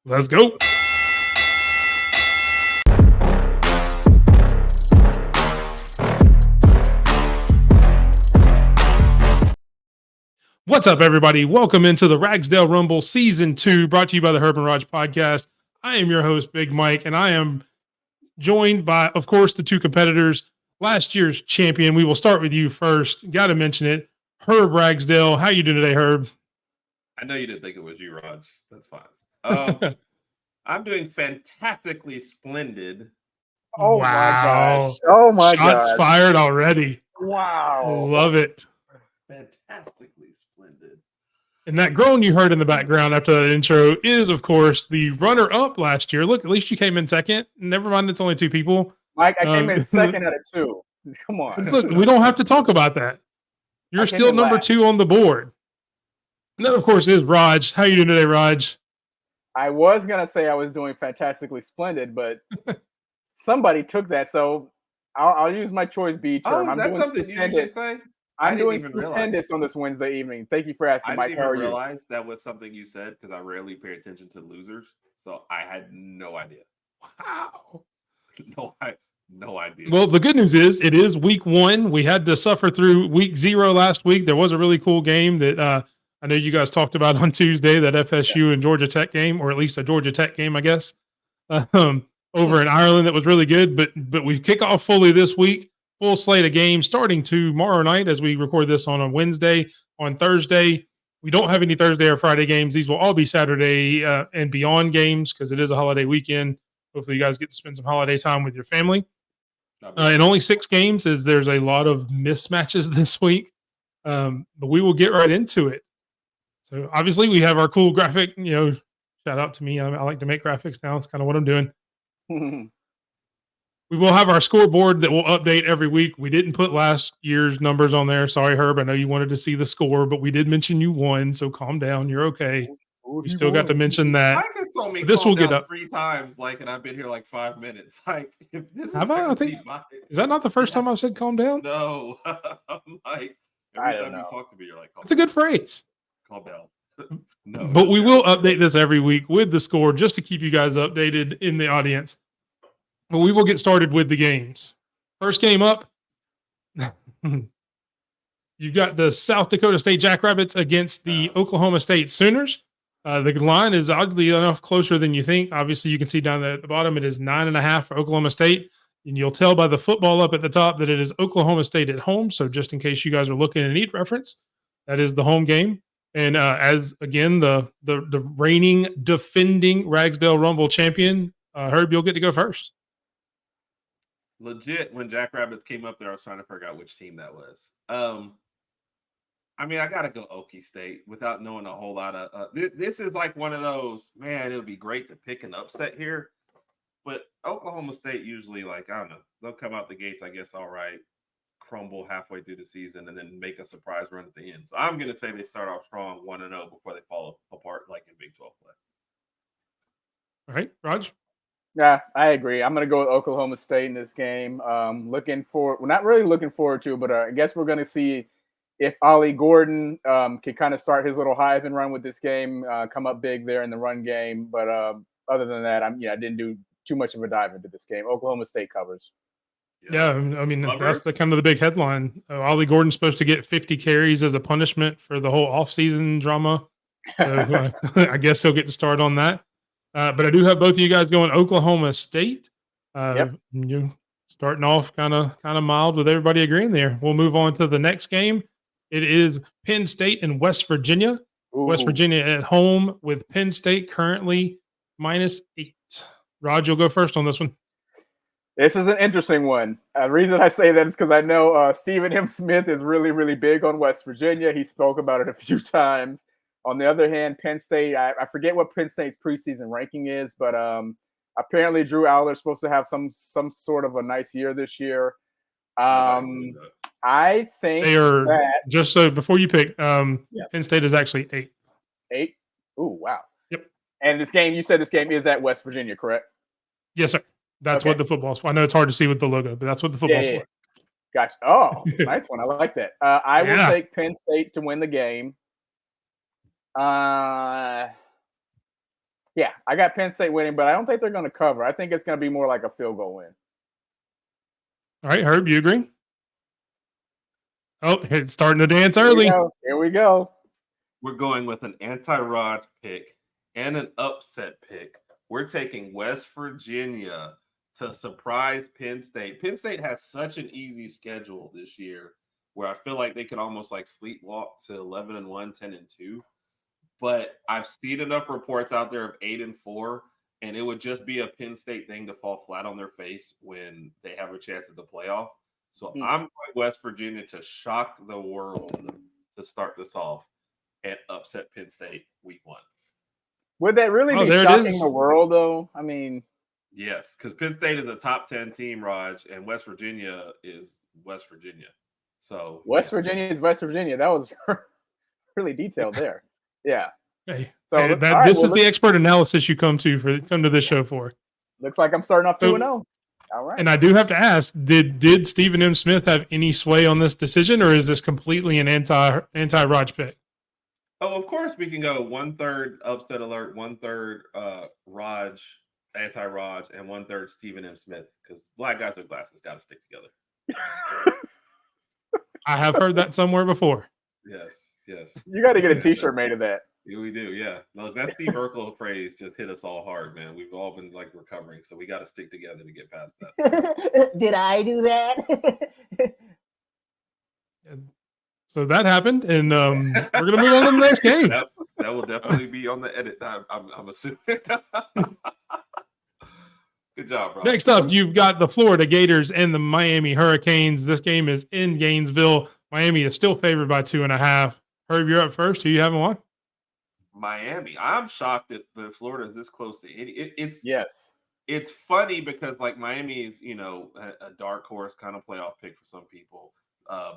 Let's go. What's up, everybody? Welcome into the Ragsdale Rumble Season 2, brought to you by the Herb and Raj podcast. I am your host, Big Mike, and I am joined by, of course, the two competitors, last year's champion. We will start with you first. Got to mention it, Herb Ragsdale. How you doing today, Herb? I know you didn't think it was you, Raj. That's fine. I'm doing fantastically splendid. Oh wow. my gosh. Oh my god. Shots fired already. Wow. Love it. Fantastically splendid. And that groan you heard in the background after that intro is, of course, the runner-up last year. Look, at least you came in second. Never mind, it's only two people. Mike, I came in second out of two. Come on. Look, we don't have to talk about that. You're still number last. 2 on the board. And that, of course, is Raj. How you doing today, Raj? I was going to say I was doing fantastically splendid, but somebody took that, so I'll use my choice B term. I'm doing something you should say? I'm doing stupendous on this Wednesday evening. Thank you for asking, Mike. How are you? I didn't realize that was something you said because I rarely pay attention to losers, so I had no idea. Wow. No idea. Well, the good news is it is week 1. We had to suffer through week 0 last week. There was a really cool game that I know you guys talked about on Tuesday, that FSU and Georgia Tech game, or at least a Georgia Tech game, I guess, over in Ireland that was really good. But we kick off fully this week. Full slate of games starting tomorrow night as we record this on a Wednesday. On Thursday, we don't have any Thursday or Friday games. These will all be Saturday and beyond games because it is a holiday weekend. Hopefully you guys get to spend some holiday time with your family. And only 6 games as there's a lot of mismatches this week. But we will get right into it. So obviously we have our cool graphic, shout out to me. I like to make graphics now. It's kind of what I'm doing. We will have our scoreboard that will update every week. We didn't put last year's numbers on there. Sorry, Herb. I know you wanted to see the score, but we did mention you won, so calm down. You're okay. You still got to mention that. Mike has told me this will get up 3 times, and I've been here 5 minutes. If this have I think is that not the first time I've said calm down? No, I'm like every time you talk to me, you're like, it's a good phrase. Calm down. No, but we will update this every week with the score just to keep you guys updated in the audience. But we will get started with the games. First game up, you've got the South Dakota State Jackrabbits against the Oklahoma State Sooners. The line is oddly enough closer than you think. Obviously, you can see down at the bottom, it is 9.5 for Oklahoma State. And you'll tell by the football up at the top that it is Oklahoma State at home. So just in case you guys are looking and need reference, that is the home game. And as, again, the reigning, defending Ragsdale Rumble champion, Herb, you'll get to go first. Legit, when Jackrabbits came up there, I was trying to figure out which team that was. I got to go Okie State without knowing a whole lot of this is like one of those, man, it would be great to pick an upset here. But Oklahoma State usually, I don't know, they'll come out the gates, I guess, all right, crumble halfway through the season, and then make a surprise run at the end. So I'm going to say they start off strong 1-0 before they fall apart in Big 12 play. All right, Raj? Yeah, I agree. I'm going to go with Oklahoma State in this game. Not really looking forward to, but I guess we're going to see if Ollie Gordon can kind of start his little Heisman run with this game, come up big there in the run game. But other than that, I didn't do too much of a dive into this game. Oklahoma State covers. Yeah, that's the kind of the big headline. Ollie Gordon's supposed to get 50 carries as a punishment for the whole offseason drama. So I guess he'll get to start on that. But I do have both of you guys going Oklahoma State. Yep. Starting off kind of mild with everybody agreeing there. We'll move on to the next game. It is Penn State and West Virginia. Ooh. West Virginia at home with Penn State currently -8. Rod, you'll go first on this one. This is an interesting one. The reason I say that is because I know Stephen M. Smith is really, really big on West Virginia. He spoke about it a few times. On the other hand, Penn State, I forget what Penn State's preseason ranking is, but apparently Drew Aller is supposed to have some sort of a nice year this year. I think they are just so before you pick, Penn State is actually 8. 8? Ooh, wow. Yep. And this game, you said this game is at West Virginia, correct? Yes, sir. That's what the football's for. I know it's hard to see with the logo, but that's what the football's for. Gotcha. Oh, nice one. I like that. I will take Penn State to win the game. Yeah, I got Penn State winning, but I don't think they're going to cover. I think it's going to be more like a field goal win. All right, Herb, you agree? Oh, it's starting to dance Here we early. go. Here we go. We're going with an anti-Rod pick and an upset pick. We're taking West Virginia to surprise Penn State. Penn State has such an easy schedule this year where I feel like they could almost like sleepwalk to 11-1, 10-2. But I've seen enough reports out there of 8-4, and it would just be a Penn State thing to fall flat on their face when they have a chance at the playoff. So I'm going West Virginia to shock the world to start this off and upset Penn State week 1. Would that really be shocking the world, though? I mean, yes, because Penn State is a top 10 team, Raj, and West Virginia is West Virginia. So West Virginia is West Virginia. That was really detailed there. Yeah. Hey, so this is the expert analysis you come to this show for. Looks like I'm starting off 2-0. All right. And I do have to ask, did Stephen M. Smith have any sway on this decision, or is this completely an anti-Raj pick? Oh, of course we can go 1/3 upset alert, 1/3 Raj, anti-Raj, and 1/3 Stephen M. Smith, because black guys with glasses got to stick together. I have heard that somewhere before. Yes. You got to get a T-shirt made of that. Yeah, we do, yeah. No, that Steve Urkel phrase just hit us all hard, man. We've all been like recovering, so we got to stick together to get past that. Did I do that? So that happened, and we're gonna move on to the next game. That will definitely be on the edit. I'm assuming. Good job, bro. Next up, you've got the Florida Gators and the Miami Hurricanes. This game is in Gainesville. Miami is still favored by 2.5. Herb, you're up first. Who you having won? Miami. I'm shocked that Florida is this close to it. It's funny because like Miami is, a dark horse kind of playoff pick for some people.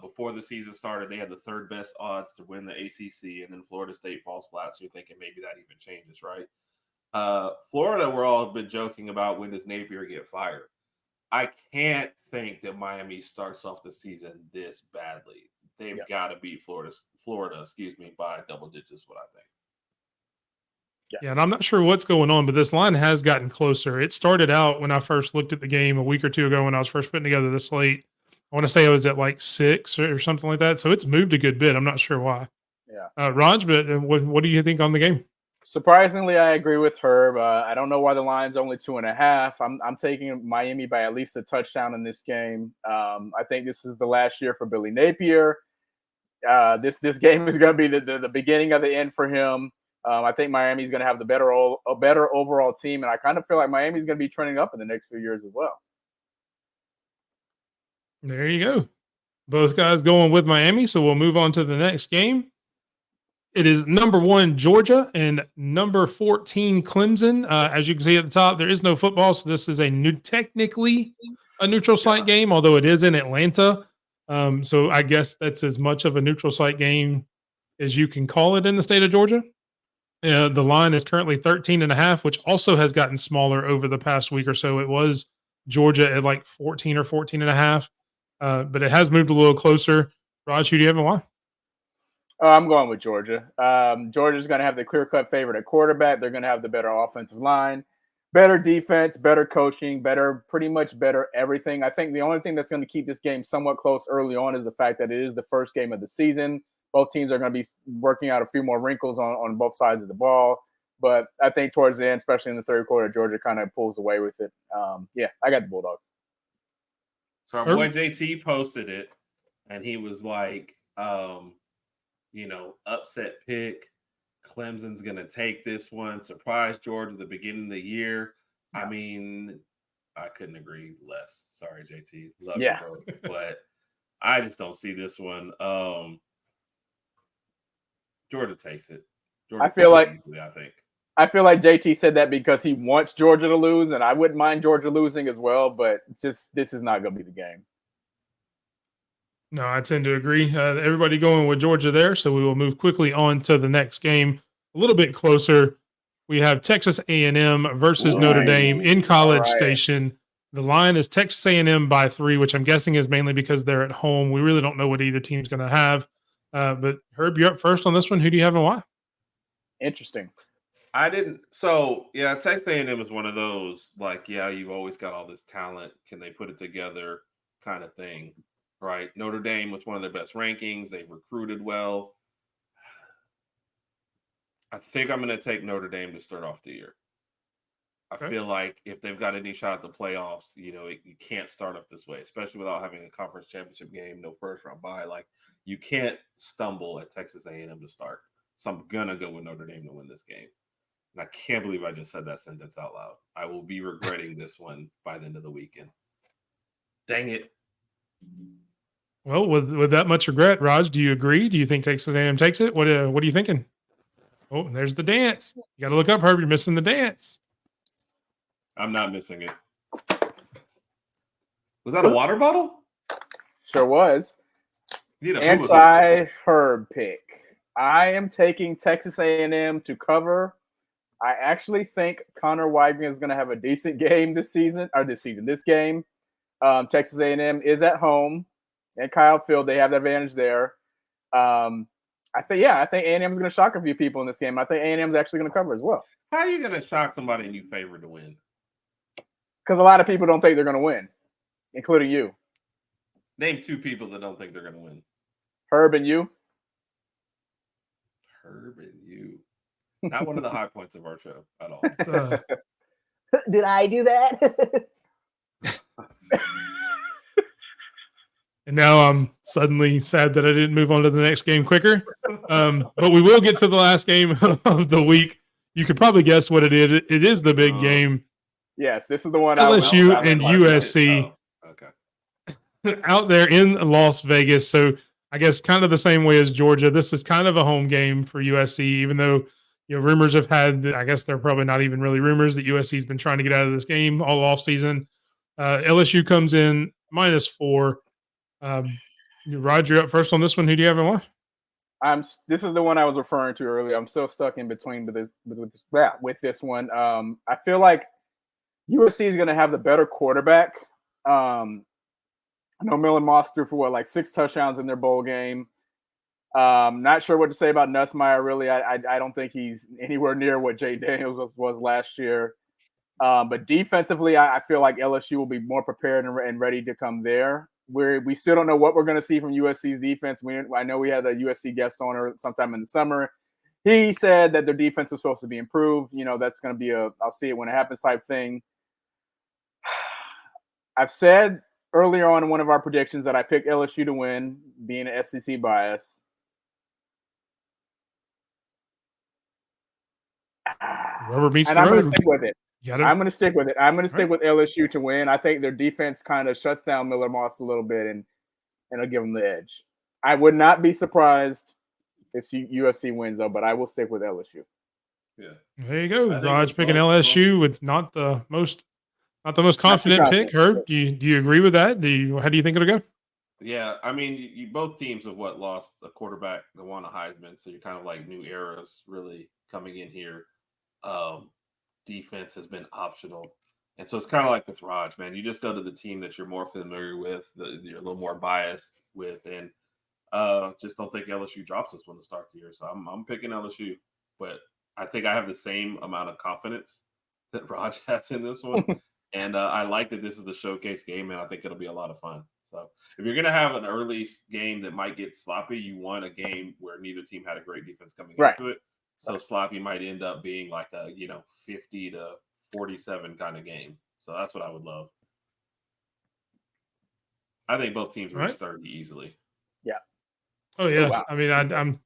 Before the season started, they had the third best odds to win the ACC, and then Florida State falls flat. So you're thinking maybe that even changes, right? Florida, we're all been joking about when does Napier get fired. I can't think that Miami starts off the season this badly. They've got to beat Florida, by double digits, what I think. Yeah, and I'm not sure what's going on, but this line has gotten closer. It started out when I first looked at the game a week or two ago when I was first putting together the slate. I want to say I was at like 6 or something like that. So it's moved a good bit. I'm not sure why. Yeah. Raj, but what do you think on the game? Surprisingly, I agree with Herb. I don't know why the line's only 2.5. I'm taking Miami by at least a touchdown in this game. I think this is the last year for Billy Napier. This game is going to be the beginning of the end for him. I think Miami's going to have a better overall team, and I kind of feel like Miami's going to be trending up in the next few years as well. There you go. Both guys going with Miami, so we'll move on to the next game. It is number 1 Georgia and number 14 Clemson. As you can see at the top, there is no football, so this is technically a neutral site game, although it is in Atlanta. So I guess that's as much of a neutral site game as you can call it in the state of Georgia. The line is currently 13.5, which also has gotten smaller over the past week or so. It was Georgia at like 14 or 14.5, but it has moved a little closer. Raj, who do you have and why? I'm going with Georgia. Georgia's going to have the clear-cut favorite at quarterback. They're going to have the better offensive line, better defense, better coaching, pretty much better everything. I think the only thing that's going to keep this game somewhat close early on is the fact that it is the first game of the season. Both teams are going to be working out a few more wrinkles on both sides of the ball. But I think towards the end, especially in the third quarter, Georgia kind of pulls away with it. I got the Bulldogs. So our boy JT posted it, and he was like, upset pick. Clemson's going to take this one. Surprise Georgia at the beginning of the year. I mean, I couldn't agree less. Sorry, JT. Love you, bro. But I just don't see this one. Georgia takes it. I feel like JT said that because he wants Georgia to lose, and I wouldn't mind Georgia losing as well, but this is not going to be the game. No, I tend to agree. Everybody going with Georgia there, so we will move quickly on to the next game. A little bit closer, we have Texas A&M versus Notre Dame in College Station. The line is Texas A&M by 3, which I'm guessing is mainly because they're at home. We really don't know what either team's going to have. But Herb, you're up first on this one. Who do you have and why? Interesting. I didn't. So yeah, Texas A&M is one of those like, yeah, you've always got all this talent. Can they put it together? Kind of thing, right? Notre Dame was one of their best rankings. They've recruited well. I think I'm going to take Notre Dame to start off the year. I Okay. feel like if they've got any shot at the playoffs, you can't start off this way, especially without having a conference championship game, no first round bye. Like you can't stumble at Texas A&M to start. So I'm gonna go with Notre Dame to win this game. And I can't believe I just said that sentence out loud. I will be regretting this one by the end of the weekend. Dang it. Well, with that much regret, Raj, do you agree? Do you think Texas A&M takes it? What are you thinking? Oh, there's the dance. You got to look up, Herb. You're missing the dance. I'm not missing it. Was that a water bottle? Sure was. You need a hula hoop. Anti-Herb pick. I am taking Texas A&M to cover. I actually think Connor Weigman is going to have a decent game this game. Texas A&M is at home at Kyle Field. They have the advantage there. I think A&M is going to shock a few people in this game. I think A&M is actually going to cover as well. How are you going to shock somebody you favor to win? Because a lot of people don't think they're going to win, including you. Name two people that don't think they're going to win. Herb and you. Herb and you. Not one of the high points of our show at all. Did I do that? And now I'm suddenly sad that I didn't move on to the next game quicker. But we will get to the last game of the week. You could probably guess what it is. It is the big game. Yes, this is the one. LSU and USC out there in Las Vegas. So I guess kind of the same way as Georgia. This is kind of a home game for USC, even though rumors have had. I guess they're probably not even really rumors that USC has been trying to get out of this game all off season. LSU comes in -4. Roger, up first on this one. Who do you have in one? This is the one I was referring to earlier. I'm still stuck in between with this one. I feel like USC is going to have the better quarterback. I know Miller Moss threw for like 6 touchdowns in their bowl game. Not sure what to say about Nussmeier. Really, I don't think he's anywhere near what Jay Daniels was last year. But defensively, I feel like LSU will be more prepared and ready to come there. We still don't know what we're going to see from USC's defense. I know we had a USC guest on sometime in the summer. He said that their defense is supposed to be improved. That's going to be I'll see it when it happens type thing. I've said earlier on in one of our predictions that I picked LSU to win, being an SEC bias. Rubber meets and the I'm road. going to stick with it. I'm going to stick with it. I'm going to stick with LSU to win. I think their defense kind of shuts down Miller Moss a little bit, and it'll give them the edge. I would not be surprised if USC wins, though, but I will stick with LSU. Yeah. There you go. Raj picking LSU with not the most confident pick. Herb, do you agree with that? How do you think it'll go? Yeah, I mean, you both teams have lost a quarterback that won a Heisman, so you're kind of like new eras really coming in here. Defense has been optional, and so it's kind of like with Raj, man. You just go to the team that you're more familiar with, you're a little more biased with, and just don't think LSU drops this one to start the year. So I'm picking LSU, but I think I have the same amount of confidence that Raj has in this one. And I like that this is the showcase game, and I think it'll be a lot of fun. So if you're going to have an early game that might get sloppy, you want a game where neither team had a great defense coming into it. So sloppy might end up being like a 50-47 kind of game. So that's what I would love. I think both teams reach 30 easily. Yeah. Oh yeah. Oh, wow. I mean, I'm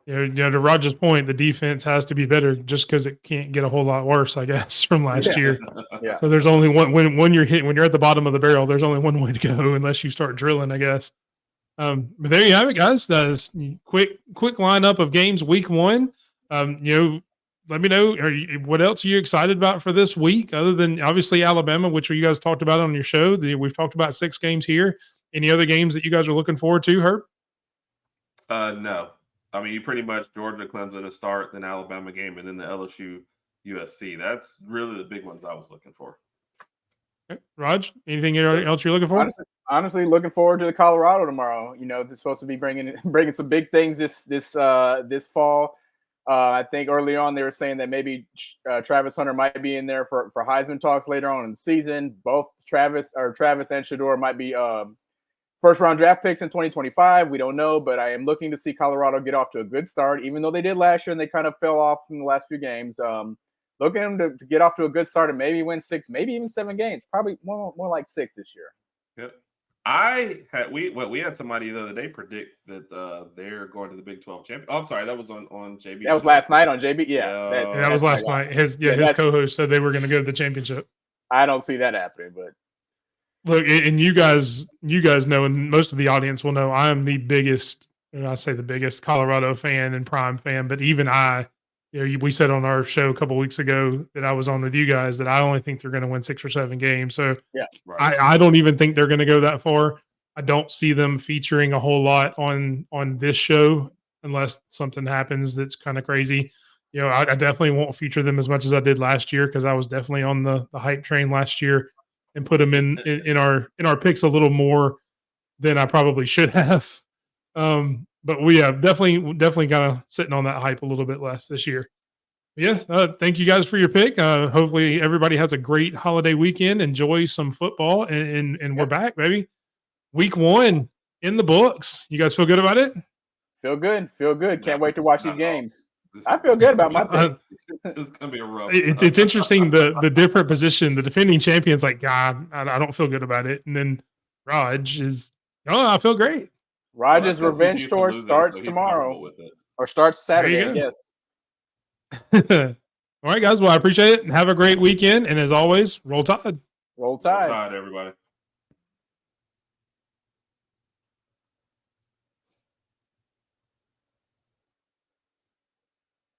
to Roger's point, the defense has to be better just because it can't get a whole lot worse, I guess, from last year. Yeah. So there's only one when you're at the bottom of the barrel, there's only one way to go unless you start drilling, I guess. But there you have it, guys. That's quick lineup of games week 1. Let me know what else are you excited about for this week, other than obviously Alabama, which you guys talked about on your show. We've talked about 6 games here. Any other games that you guys are looking forward to, Herb? No. I mean, you pretty much Georgia, Clemson to start, then Alabama game, and then the LSU USC. That's really the big ones I was looking for. Okay. Raj, anything else you're looking for? Honestly, looking forward to the Colorado tomorrow. They're supposed to be bringing some big things this fall. I think early on they were saying that maybe Travis Hunter might be in there for Heisman talks later on in the season. Both Travis and Shador might be first round draft picks in 2025. We don't know, but I am looking to see Colorado get off to a good start, even though they did last year and they kind of fell off in the last few games. Look at them to get off to a good start and maybe win 6, maybe even 7 games. Probably more like 6 this year. Yep. We had somebody the other day predict that they're going to the Big 12 champion. Oh, I'm sorry, that was on JB. That was last night on JB. Yeah, that was last night. His co-host said they were going to go to the championship. I don't see that happening, but look, and you guys know, and most of the audience will know, I am the biggest, and I say the biggest Colorado fan and Prime fan, but even we said on our show a couple weeks ago that I was on with you guys that I only think they're going to win 6 or 7 games. So yeah, right. I don't even think they're going to go that far. I don't see them featuring a whole lot on this show unless something happens that's kind of crazy. I definitely won't feature them as much as I did last year because I was definitely on the hype train last year and put them in our picks a little more than I probably should have. But we have definitely kind of sitting on that hype a little bit less this year. Yeah, thank you guys for your pick. Hopefully everybody has a great holiday weekend. Enjoy some football, and we're back, baby. Week 1 in the books. You guys feel good about it? Feel good. Can't wait to watch these games. I feel good about my pick. This is gonna be a rough. It's interesting the different position. The defending champion's like, God, I don't feel good about it, and then Raj is, I feel great. Raj's revenge tour starts tomorrow, or starts Saturday, I guess. All right, guys. Well, I appreciate it. Have a great weekend. And as always, roll Tide. Roll Tide. Roll Tide, everybody.